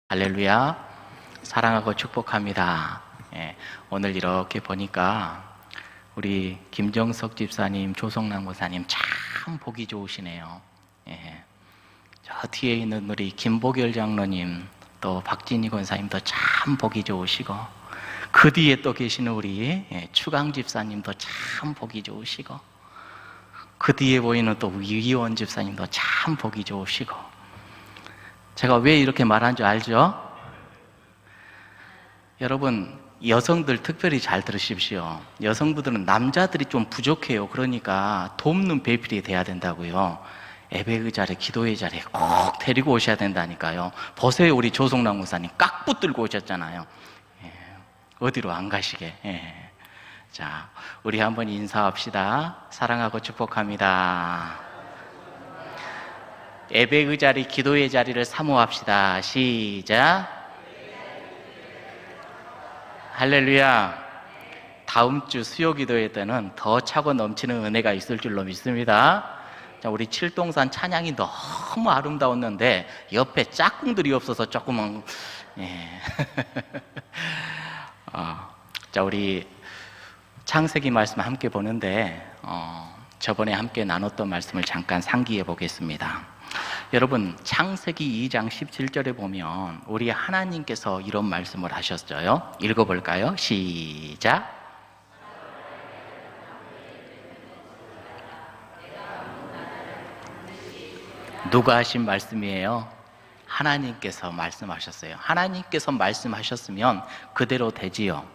할렐루야. 사랑하고 축복합니다. 오늘 이렇게 보니까 우리 김정석 집사님, 조성남 목사님 참 보기 좋으시네요. 저 뒤에 있는 우리 김보결 장로님, 또 박진희 권사님도 참 보기 좋으시고, 그 뒤에 또 계시는 우리 추강 집사님도 참 보기 좋으시고, 그 뒤에 보이는 또 위원 집사님도 참 보기 좋으시고. 제가 왜 이렇게 말한 줄 알죠? 여러분, 여성들 특별히 잘 들으십시오. 여성분들은 남자들이 좀 부족해요. 그러니까 돕는 배필이 돼야 된다고요. 예배의 자리, 기도의 자리에 꼭 데리고 오셔야 된다니까요. 보세요, 우리 조성남 목사님 깍 붙들고 오셨잖아요. 어디로 안 가시게. 자, 우리 한번 인사합시다. 사랑하고 축복합니다. 예배의 자리, 기도의 자리를 사모합시다. 시작. 할렐루야. 다음 주 수요 기도회 때는 더 차고 넘치는 은혜가 있을 줄로 믿습니다. 자, 우리 칠동산 찬양이 너무 아름다웠는데 옆에 짝꿍들이 없어서 조금은 자, 우리 창세기 말씀 함께 보는데 저번에 함께 나눴던 말씀을 잠깐 상기해 보겠습니다. 여러분, 창세기 2장 17절에 보면 우리 하나님께서 이런 말씀을 하셨어요. 읽어볼까요? 시작. 누가 하신 말씀이에요? 하나님께서 말씀하셨어요. 하나님께서 말씀하셨으면 그대로 되지요.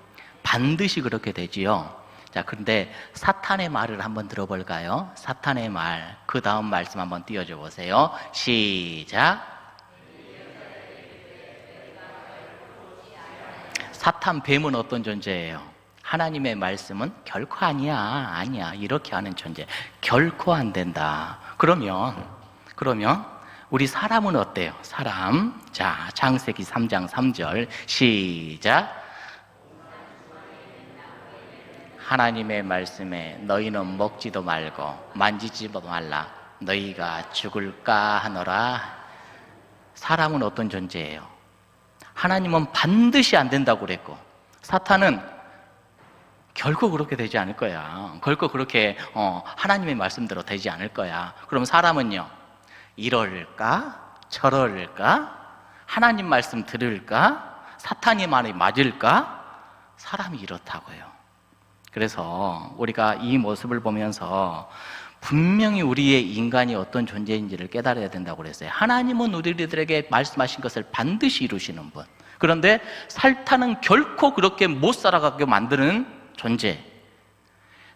반드시 그렇게 되지요. 자, 그런데 사탄의 말을 한번 들어볼까요? 사탄의 말, 그 다음 말씀 한번 띄워줘 보세요. 시작. 사탄 뱀은 어떤 존재예요? 하나님의 말씀은 결코 아니야 이렇게 하는 존재. 결코 안 된다. 그러면 우리 사람은 어때요? 사람. 자, 창세기 3장 3절 시작. 하나님의 말씀에 너희는 먹지도 말고 만지지도 말라. 너희가 죽을까 하노라. 사람은 어떤 존재예요? 하나님은 반드시 안 된다고 그랬고, 사탄은 결코 그렇게 되지 않을 거야. 결코 그렇게 하나님의 말씀대로 되지 않을 거야. 그럼 사람은요? 이럴까? 저럴까? 하나님 말씀 들을까? 사탄의 말이 맞을까? 사람이 이렇다고요. 그래서 우리가 이 모습을 보면서 분명히 우리의 인간이 어떤 존재인지를 깨달아야 된다고 그랬어요. 하나님은 우리들에게 말씀하신 것을 반드시 이루시는 분. 그런데 사탄은 결코 그렇게 못 살아가게 만드는 존재.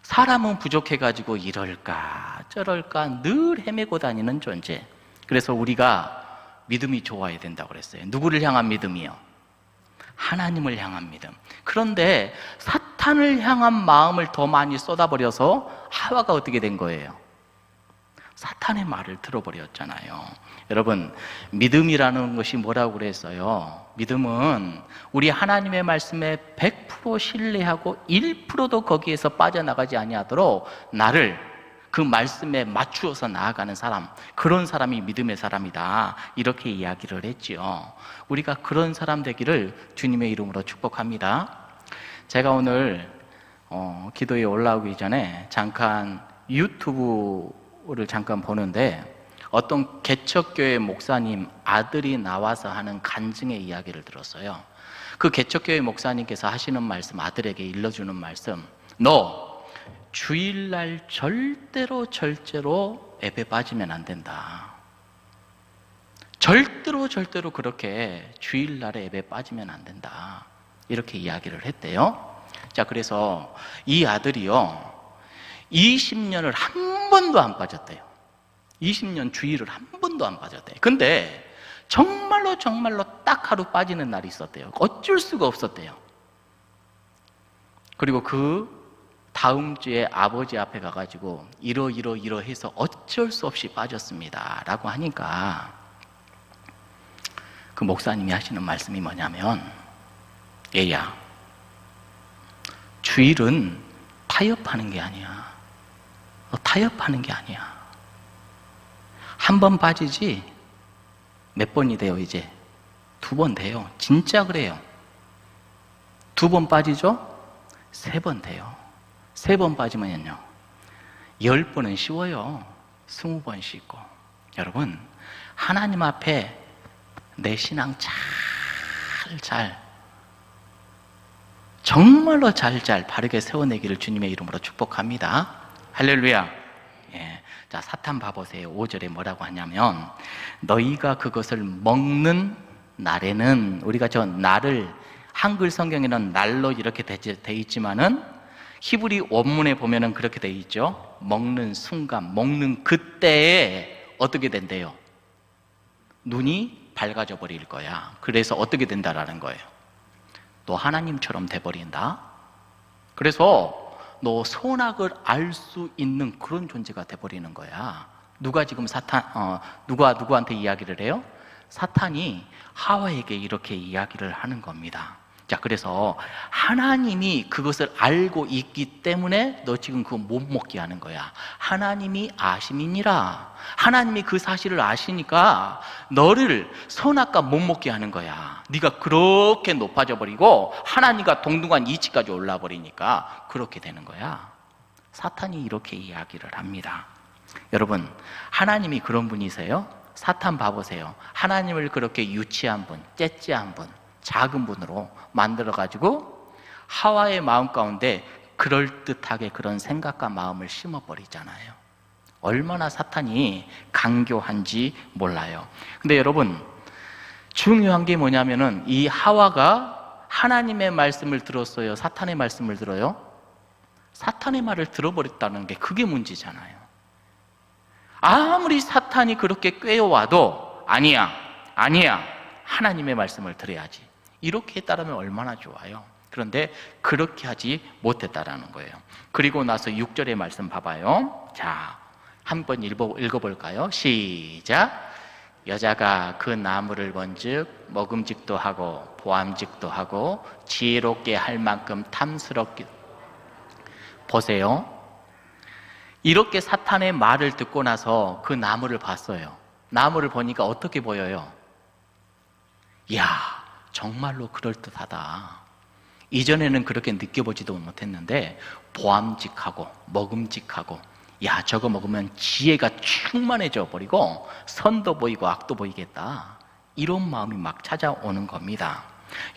사람은 부족해가지고 이럴까 저럴까 늘 헤매고 다니는 존재. 그래서 우리가 믿음이 좋아야 된다고 그랬어요. 누구를 향한 믿음이요? 하나님을 향한 믿음. 그런데 사탄을 향한 마음을 더 많이 쏟아버려서 하와가 어떻게 된 거예요? 사탄의 말을 들어버렸잖아요. 여러분, 믿음이라는 것이 뭐라고 그랬어요? 믿음은 우리 하나님의 말씀에 100% 신뢰하고 1%도 거기에서 빠져나가지 아니하도록 나를 그 말씀에 맞추어서 나아가는 사람, 그런 사람이 믿음의 사람이다, 이렇게 이야기를 했지요. 우리가 그런 사람 되기를 주님의 이름으로 축복합니다. 제가 오늘 기도에 올라오기 전에 잠깐 유튜브를 잠깐 보는데 어떤 개척교회 목사님 아들이 나와서 하는 간증의 이야기를 들었어요. 그 개척교회 목사님께서 하시는 말씀, 아들에게 일러주는 말씀, 너 주일날 절대로 예배 빠지면 안 된다. 절대로 그렇게 주일날에 예배 빠지면 안 된다. 이렇게 이야기를 했대요. 자, 그래서 이 아들이요 20년을 한 번도 안 빠졌대요. 20년 주일을 한 번도 안 빠졌대요. 근데 정말로 딱 하루 빠지는 날이 있었대요. 어쩔 수가 없었대요. 그리고 그 다음 주에 아버지 앞에 가가지고 이러해서 어쩔 수 없이 빠졌습니다 라고 하니까 그 목사님이 하시는 말씀이 뭐냐면, 얘야, 주일은 타협하는 게 아니야. 너 타협하는 게 아니야. 한 번 빠지지 몇 번이 돼요 이제? 2번 돼요. 진짜 그래요. 2번 빠지죠? 3번 돼요. 3번 빠지면요 10번은 쉬워요. 20번 쉬고. 여러분, 하나님 앞에 내 신앙 잘 정말로 잘 바르게 세워내기를 주님의 이름으로 축복합니다. 할렐루야. 예. 자, 사탄 봐보세요. 5절에 뭐라고 하냐면, 너희가 그것을 먹는 날에는, 우리가 저 날을 한글 성경에는 날로 이렇게 돼 있지만은 히브리 원문에 보면은 그렇게 돼 있죠. 먹는 순간, 먹는 그때에 어떻게 된대요? 눈이 밝아져 버릴 거야. 그래서 어떻게 된다라는 거예요? 너 하나님처럼 돼버린다. 그래서 너 선악을 알 수 있는 그런 존재가 돼버리는 거야. 누가 지금 누구한테 이야기를 해요? 사탄이 하와에게 이렇게 이야기를 하는 겁니다. 자, 그래서 하나님이 그것을 알고 있기 때문에 너 지금 그거 못 먹게 하는 거야. 하나님이 아심이니라. 하나님이 그 사실을 아시니까 너를 선악과 못 먹게 하는 거야. 네가 그렇게 높아져 버리고 하나님과 동등한 이치까지 올라 버리니까 그렇게 되는 거야. 사탄이 이렇게 이야기를 합니다. 여러분, 하나님이 그런 분이세요? 사탄 봐보세요. 하나님을 그렇게 유치한 분, 째째한 분, 작은 분으로 만들어가지고 하와의 마음 가운데 그럴듯하게 그런 생각과 마음을 심어버리잖아요. 얼마나 사탄이 강교한지 몰라요. 근데 여러분, 중요한 게 뭐냐면은 이 하와가 하나님의 말씀을 들었어요? 사탄의 말씀을 들어요? 사탄의 말을 들어버렸다는 게 그게 문제잖아요. 아무리 사탄이 그렇게 꿰어와도 아니야 하나님의 말씀을 들어야지, 이렇게 했다면 얼마나 좋아요. 그런데 그렇게 하지 못했다라는 거예요. 그리고 나서 6절의 말씀 봐봐요. 자, 한번 읽어볼까요? 시작. 여자가 그 나무를 본즉 먹음직도 하고 보암직도 하고 지혜롭게 할 만큼 탐스럽게. 보세요. 이렇게 사탄의 말을 듣고 나서 그 나무를 봤어요. 나무를 보니까 어떻게 보여요? 이야, 정말로 그럴듯하다. 이전에는 그렇게 느껴보지도 못했는데 보암직하고 먹음직하고, 야, 저거 먹으면 지혜가 충만해져 버리고 선도 보이고 악도 보이겠다, 이런 마음이 막 찾아오는 겁니다.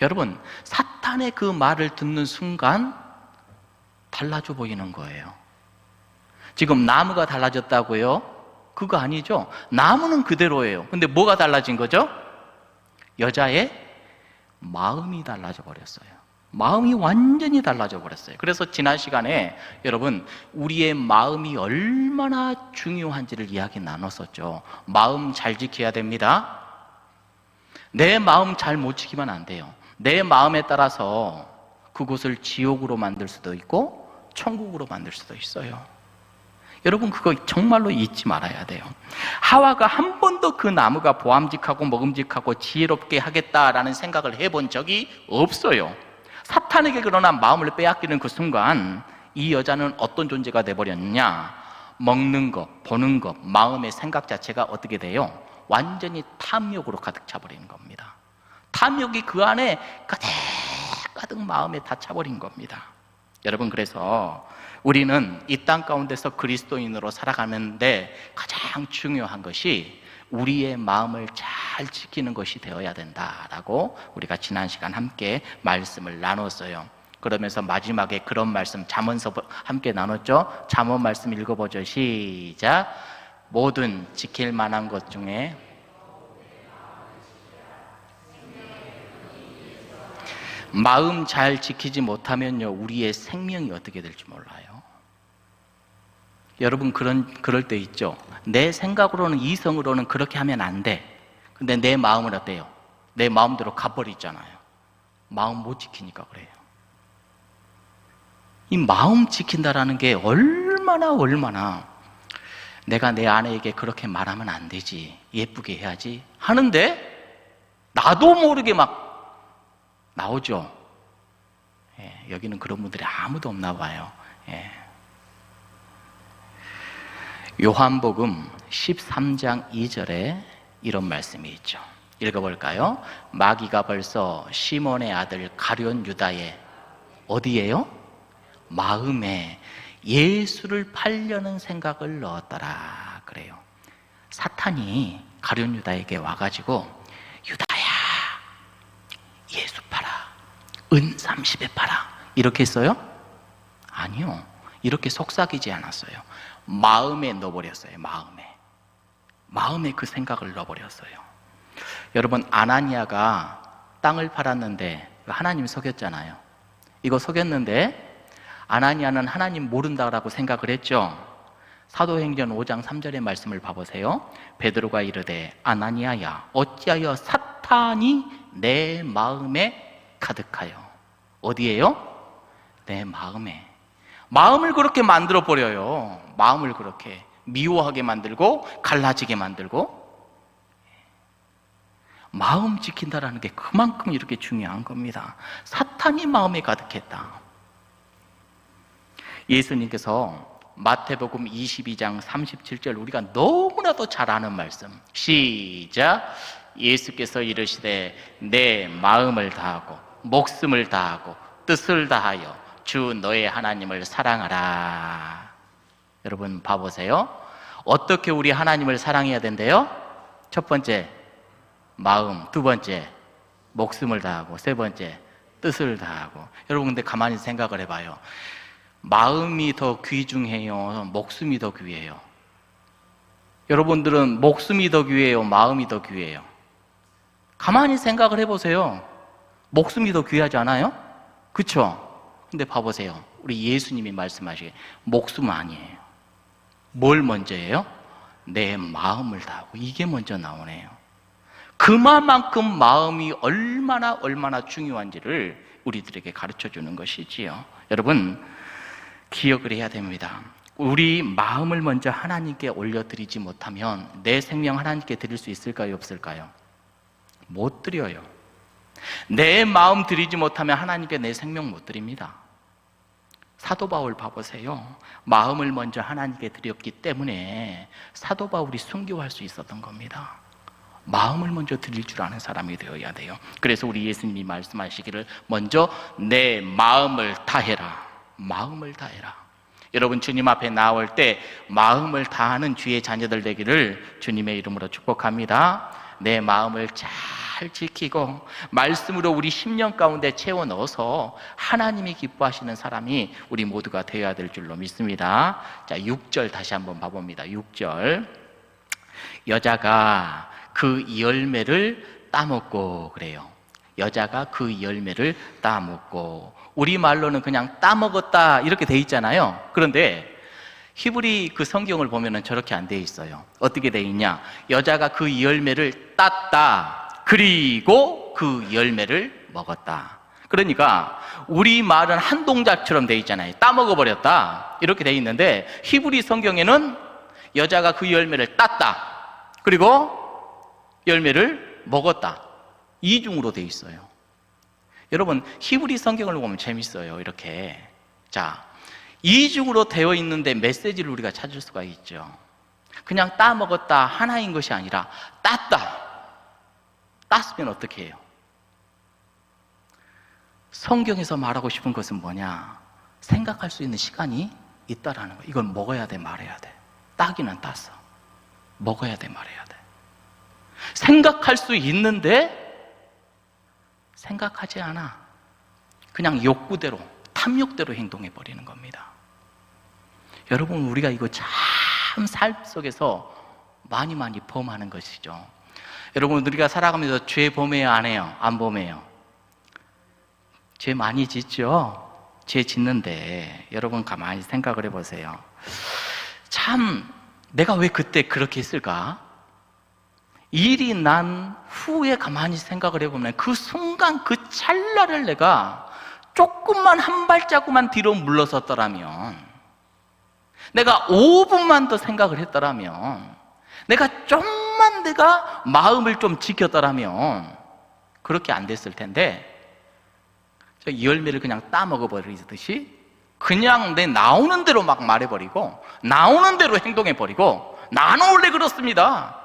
여러분, 사탄의 그 말을 듣는 순간 달라져 보이는 거예요. 지금 나무가 달라졌다고요? 그거 아니죠. 나무는 그대로예요. 근데 뭐가 달라진 거죠? 여자의 마음이 달라져 버렸어요. 마음이 완전히 달라져 버렸어요. 그래서 지난 시간에 여러분, 우리의 마음이 얼마나 중요한지를 이야기 나눴었죠. 마음 잘 지켜야 됩니다. 내 마음 잘 못 지키면 안 돼요. 내 마음에 따라서 그곳을 지옥으로 만들 수도 있고 천국으로 만들 수도 있어요. 여러분, 그거 정말로 잊지 말아야 돼요. 하와가 한 번도 그 나무가 보암직하고 먹음직하고 지혜롭게 하겠다라는 생각을 해본 적이 없어요. 사탄에게 그러나 마음을 빼앗기는 그 순간 이 여자는 어떤 존재가 돼버렸냐? 먹는 것, 보는 것, 마음의 생각 자체가 어떻게 돼요? 완전히 탐욕으로 가득 차버리는 겁니다. 탐욕이 그 안에 가득 마음에 다 차버린 겁니다. 여러분, 그래서 우리는 이 땅 가운데서 그리스도인으로 살아가는데 가장 중요한 것이 우리의 마음을 잘 지키는 것이 되어야 된다라고 우리가 지난 시간 함께 말씀을 나눴어요. 그러면서 마지막에 그런 말씀, 잠언서 함께 나눴죠. 잠언 말씀 읽어보죠. 시작. 모든 지킬 만한 것 중에 마음 잘 지키지 못하면요, 우리의 생명이 어떻게 될지 몰라요. 여러분, 그럴 때 있죠. 내 생각으로는, 이성으로는 그렇게 하면 안 돼. 근데 내 마음은 어때요? 내 마음대로 가버리잖아요. 마음 못 지키니까 그래요. 이 마음 지킨다라는 게 얼마나 내가 내 아내에게 그렇게 말하면 안 되지, 예쁘게 해야지 하는데 나도 모르게 막 나오죠. 예, 여기는 그런 분들이 아무도 없나 봐요. 예. 요한복음 13장 2절에 이런 말씀이 있죠. 읽어볼까요? 마귀가 벌써 시몬의 아들 가룟 유다의 어디에요? 마음에 예수를 팔려는 생각을 넣었더라 그래요. 사탄이 가룟 유다에게 와가지고 유다야 예수 팔아, 은 30에 팔아 이렇게 했어요? 아니요, 이렇게 속삭이지 않았어요. 마음에 넣어버렸어요. 마음에 그 생각을 넣어버렸어요. 여러분, 아나니아가 땅을 팔았는데 하나님 속였잖아요. 이거 속였는데 아나니아는 하나님 모른다라고 생각을 했죠. 사도행전 5장 3절의 말씀을 봐보세요. 베드로가 이르되 아나니아야 어찌하여 사탄이 내 마음에 가득하여. 어디에요? 내 마음에. 마음을 그렇게 만들어 버려요. 마음을 그렇게 미워하게 만들고 갈라지게 만들고. 마음 지킨다라는 게 그만큼 이렇게 중요한 겁니다. 사탄이 마음에 가득했다. 예수님께서 마태복음 22장 37절, 우리가 너무나도 잘 아는 말씀, 시작. 예수께서 이르시되 내 마음을 다하고 목숨을 다하고 뜻을 다하여 주 너의 하나님을 사랑하라. 여러분 봐보세요. 어떻게 우리 하나님을 사랑해야 된대요? 첫 번째 마음, 두 번째 목숨을 다하고, 세 번째 뜻을 다하고. 여러분 근데 가만히 생각을 해봐요. 마음이 더 귀중해요? 목숨이 더 귀해요? 여러분들은 목숨이 더 귀해요? 마음이 더 귀해요? 가만히 생각을 해보세요. 목숨이 더 귀하지 않아요? 그쵸? 근데 봐보세요. 우리 예수님이 말씀하시기에 목숨은 아니에요. 뭘 먼저 해요? 내 마음을 다하고. 이게 먼저 나오네요. 그만큼 마음이 얼마나 중요한지를 우리들에게 가르쳐 주는 것이지요. 여러분 기억을 해야 됩니다. 우리 마음을 먼저 하나님께 올려드리지 못하면 내 생명 하나님께 드릴 수 있을까요? 없을까요? 못 드려요. 내 마음 드리지 못하면 하나님께 내 생명 못 드립니다. 사도 바울 봐보세요. 마음을 먼저 하나님께 드렸기 때문에 사도 바울이 순교할 수 있었던 겁니다. 마음을 먼저 드릴 줄 아는 사람이 되어야 돼요. 그래서 우리 예수님이 말씀하시기를 먼저 내 마음을 다해라. 마음을 다해라. 여러분 주님 앞에 나올 때 마음을 다하는 주의 자녀들 되기를 주님의 이름으로 축복합니다. 내 마음을 잘 지키고 말씀으로 우리 심령 가운데 채워 넣어서 하나님이 기뻐하시는 사람이 우리 모두가 되어야 될 줄로 믿습니다. 자, 6절 다시 한번 봐봅니다. 6절. 여자가 그 열매를 따먹고 그래요. 여자가 그 열매를 따먹고. 우리말로는 그냥 따먹었다 이렇게 돼 있잖아요. 그런데 히브리 그 성경을 보면은 저렇게 안 돼 있어요. 어떻게 돼 있냐? 여자가 그 열매를 땄다. 그리고 그 열매를 먹었다. 그러니까 우리 말은 한 동작처럼 돼 있잖아요. 따먹어 버렸다 이렇게 돼 있는데 히브리 성경에는 여자가 그 열매를 땄다. 그리고 열매를 먹었다. 이중으로 돼 있어요. 여러분 히브리 성경을 보면 재밌어요. 이렇게 자 이중으로 되어 있는데 메시지를 우리가 찾을 수가 있죠. 그냥 따먹었다 하나인 것이 아니라 땄다. 땄으면 어떻게 해요? 성경에서 말하고 싶은 것은 뭐냐? 생각할 수 있는 시간이 있다라는 거예요. 이건 먹어야 돼 말해야 돼. 따기는 땄어. 먹어야 돼 말해야 돼. 생각할 수 있는데 생각하지 않아. 그냥 욕구대로, 탐욕대로 행동해 버리는 겁니다. 여러분 우리가 이거 참 삶 속에서 많이 범하는 것이죠. 여러분 우리가 살아가면서 죄 범해요 안 해요? 안 범해요? 죄 많이 짓죠? 죄 짓는데 여러분 가만히 생각을 해보세요. 참 내가 왜 그때 그렇게 했을까? 일이 난 후에 가만히 생각을 해보면 그 순간 그 찰나를 내가 조금만 한 발자국만 뒤로 물러섰더라면, 내가 5분만 더 생각을 했더라면, 내가 좀만 내가 마음을 좀 지켰더라면 그렇게 안 됐을 텐데 이 열매를 그냥 따먹어버리듯이 그냥 내 나오는 대로 막 말해버리고 나오는 대로 행동해버리고 나는 원래 그렇습니다.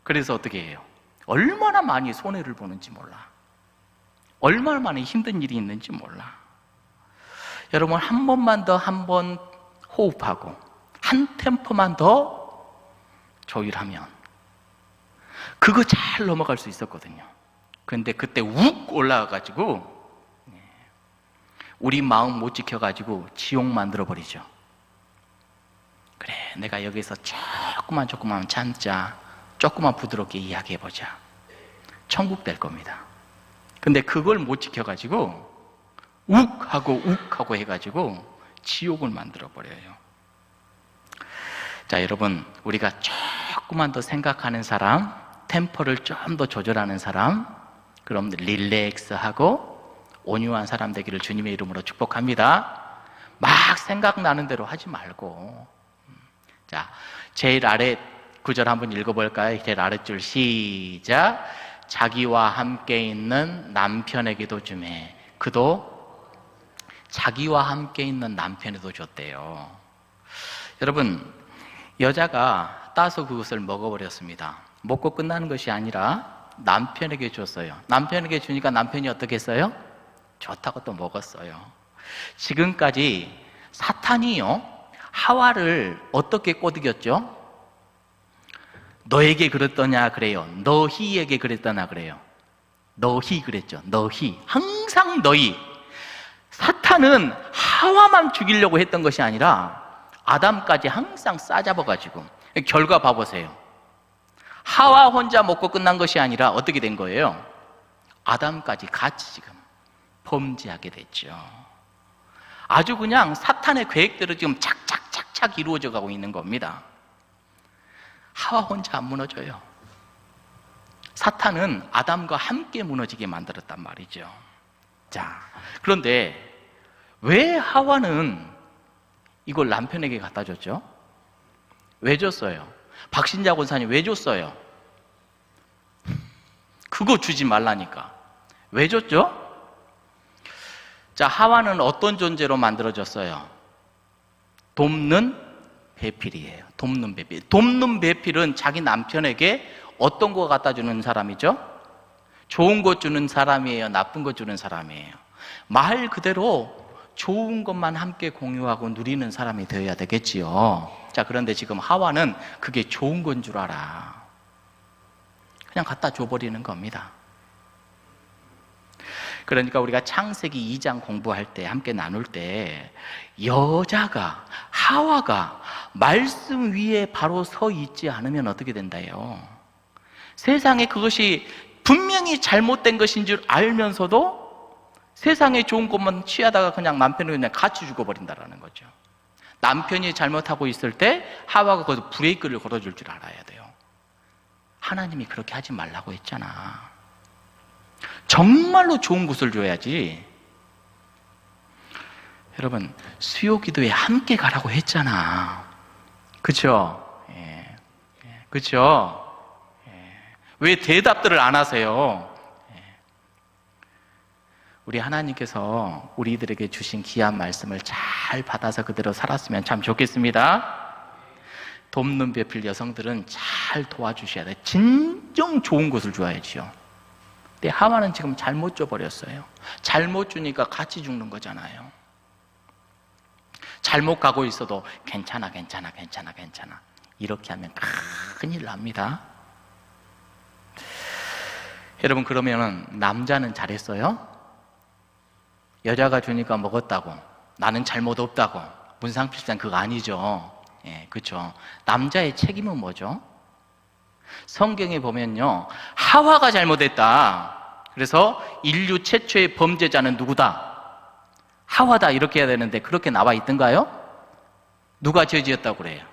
그래서 어떻게 해요? 얼마나 많이 손해를 보는지 몰라. 얼마나 많이 힘든 일이 있는지 몰라. 여러분, 한 번만 더 한 번 호흡하고 한 템포만 더 조율하면 그거 잘 넘어갈 수 있었거든요. 그런데 그때 욱 올라가가지고 우리 마음 못 지켜가지고 지옥 만들어버리죠. 그래, 내가 여기서 조금만 참자, 조금만 부드럽게 이야기해보자, 천국 될 겁니다. 근데 그걸 못 지켜가지고 욱하고 해가지고 지옥을 만들어버려요. 자, 여러분, 우리가 조금만 더 생각하는 사람, 템포를 좀 더 조절하는 사람, 그럼 릴렉스하고 온유한 사람 되기를 주님의 이름으로 축복합니다. 막 생각나는 대로 하지 말고. 자, 제일 아래 구절 한번 읽어볼까요? 제일 아랫줄 시작. 자기와 함께 있는 남편에게도 주매. 그도 자기와 함께 있는 남편에도 줬대요. 여러분, 여자가 따서 그것을 먹어버렸습니다. 먹고 끝나는 것이 아니라 남편에게 줬어요. 남편에게 주니까 남편이 어떻게 했어요? 좋다고 또 먹었어요. 지금까지 사탄이요, 하와를 어떻게 꼬드겼죠? 너에게 그랬더냐 그래요? 너희에게 그랬더냐 그래요? 너희 그랬죠. 너희. 항상 너희. 사탄은 하와만 죽이려고 했던 것이 아니라 아담까지 항상 싸잡아가지고, 결과 봐보세요. 하와 혼자 먹고 끝난 것이 아니라 어떻게 된 거예요? 아담까지 같이 지금 범죄하게 됐죠. 아주 그냥 사탄의 계획대로 지금 착착 이루어져 가고 있는 겁니다. 하와 혼자 안 무너져요. 사탄은 아담과 함께 무너지게 만들었단 말이죠. 자, 그런데 왜 하와는 이걸 남편에게 갖다 줬죠? 왜 줬어요? 박신자 권사님 왜 줬어요? 그거 주지 말라니까. 왜 줬죠? 자, 하와는 어떤 존재로 만들어졌어요? 돕는 배필이에요. 돕는 배필. 돕는 배필은 자기 남편에게 어떤 거 갖다 주는 사람이죠? 좋은 거 주는 사람이에요? 나쁜 거 주는 사람이에요? 말 그대로 좋은 것만 함께 공유하고 누리는 사람이 되어야 되겠지요. 자, 그런데 지금 하와는 그게 좋은 건 줄 알아. 그냥 갖다 줘버리는 겁니다. 그러니까 우리가 창세기 2장 공부할 때, 함께 나눌 때, 여자가, 하와가 말씀 위에 바로 서 있지 않으면 어떻게 된다요? 세상에 그것이 분명히 잘못된 것인 줄 알면서도 세상에 좋은 것만 취하다가 그냥 남편을 그냥 같이 죽어버린다는 거죠. 남편이 잘못하고 있을 때 하와가 거기서 브레이크를 걸어줄 줄 알아야 돼요. 하나님이 그렇게 하지 말라고 했잖아. 정말로 좋은 것을 줘야지. 여러분, 수요 기도에 함께 가라고 했잖아. 그쵸? 그쵸? 왜 대답들을 안 하세요? 우리 하나님께서 우리들에게 주신 귀한 말씀을 잘 받아서 그대로 살았으면 참 좋겠습니다. 돕는 배필 여성들은 잘 도와주셔야 돼. 진정 좋은 것을 줘야지요. 근데 하와는 지금 잘못 줘버렸어요. 잘못 주니까 같이 죽는 거잖아요. 잘못 가고 있어도 괜찮아 이렇게 하면 큰일 납니다. 여러분, 그러면 남자는 잘했어요? 여자가 주니까 먹었다고, 나는 잘못 없다고, 문상필상 그거 아니죠. 그렇죠. 남자의 책임은 뭐죠? 성경에 보면요, 하와가 잘못했다. 그래서 인류 최초의 범죄자는 누구다? 하와다, 이렇게 해야 되는데 그렇게 나와 있던가요? 누가 죄지었다고 그래요?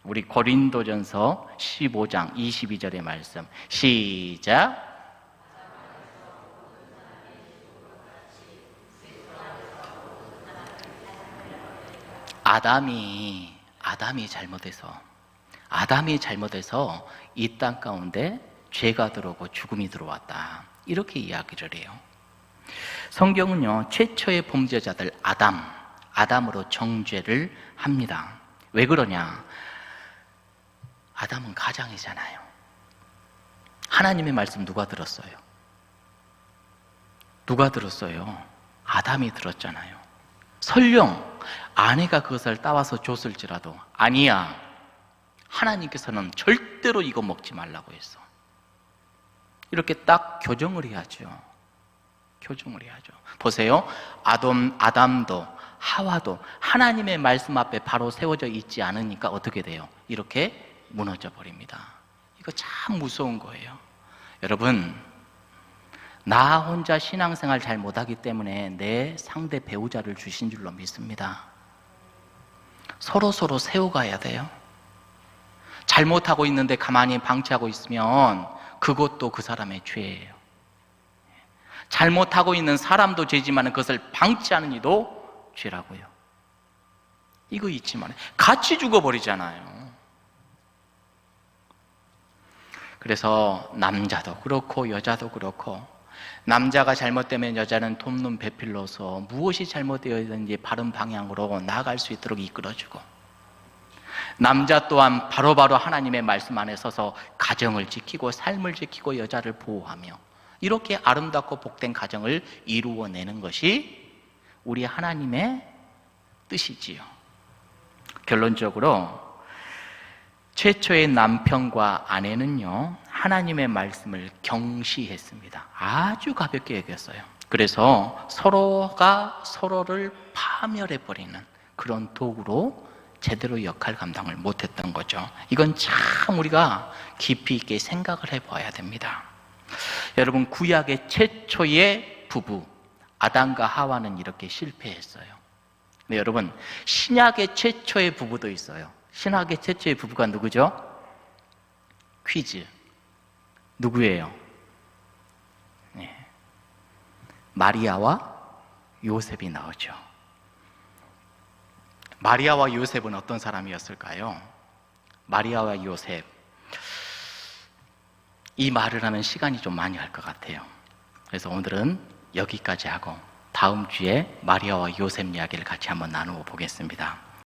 우리 고린도전서 15장 22절의 말씀 시작. 아담이 잘못해서 이 땅 가운데 죄가 들어오고 죽음이 들어왔다, 이렇게 이야기를 해요. 성경은요, 최초의 범죄자들 아담으로 정죄를 합니다. 왜 그러냐? 아담은 가장이잖아요. 하나님의 말씀 누가 들었어요? 누가 들었어요? 아담이 들었잖아요. 설령 아내가 그것을 따와서 줬을지라도 아니야, 하나님께서는 절대로 이거 먹지 말라고 했어. 이렇게 딱 교정을 해야죠. 교정을 해야죠. 보세요. 아담도 하와도 하나님의 말씀 앞에 바로 세워져 있지 않으니까 어떻게 돼요? 이렇게 무너져 버립니다. 이거 참 무서운 거예요. 여러분, 나 혼자 신앙생활 잘 못하기 때문에 내 상대 배우자를 주신 줄로 믿습니다. 서로 세워가야 돼요. 잘못하고 있는데 가만히 방치하고 있으면 그것도 그 사람의 죄예요. 잘못하고 있는 사람도 죄지만 그것을 방치하는 이도 죄라고요. 이거 잊지 말아요. 같이 죽어버리잖아요. 그래서 남자도 그렇고 여자도 그렇고, 남자가 잘못되면 여자는 돕는 배필로서 무엇이 잘못되어 있는지 바른 방향으로 나아갈 수 있도록 이끌어주고, 남자 또한 바로바로 하나님의 말씀 안에 서서 가정을 지키고 삶을 지키고 여자를 보호하며 이렇게 아름답고 복된 가정을 이루어내는 것이 우리 하나님의 뜻이지요. 결론적으로 최초의 남편과 아내는요, 하나님의 말씀을 경시했습니다. 아주 가볍게 여겼어요. 그래서 서로가 서로를 파멸해버리는 그런 도구로 제대로 역할 감당을 못했던 거죠. 이건 참 우리가 깊이 있게 생각을 해봐야 됩니다. 여러분, 구약의 최초의 부부 아담과 하와는 이렇게 실패했어요. 네, 여러분, 신약의 최초의 부부도 있어요. 신약의 최초의 부부가 누구죠? 퀴즈. 누구예요? 네. 마리아와 요셉이 나오죠. 마리아와 요셉은 어떤 사람이었을까요? 마리아와 요셉, 이 말을 하면 시간이 좀 많이 할 것 같아요. 그래서 오늘은 여기까지 하고 다음 주에 마리아와 요셉 이야기를 같이 한번 나누어 보겠습니다.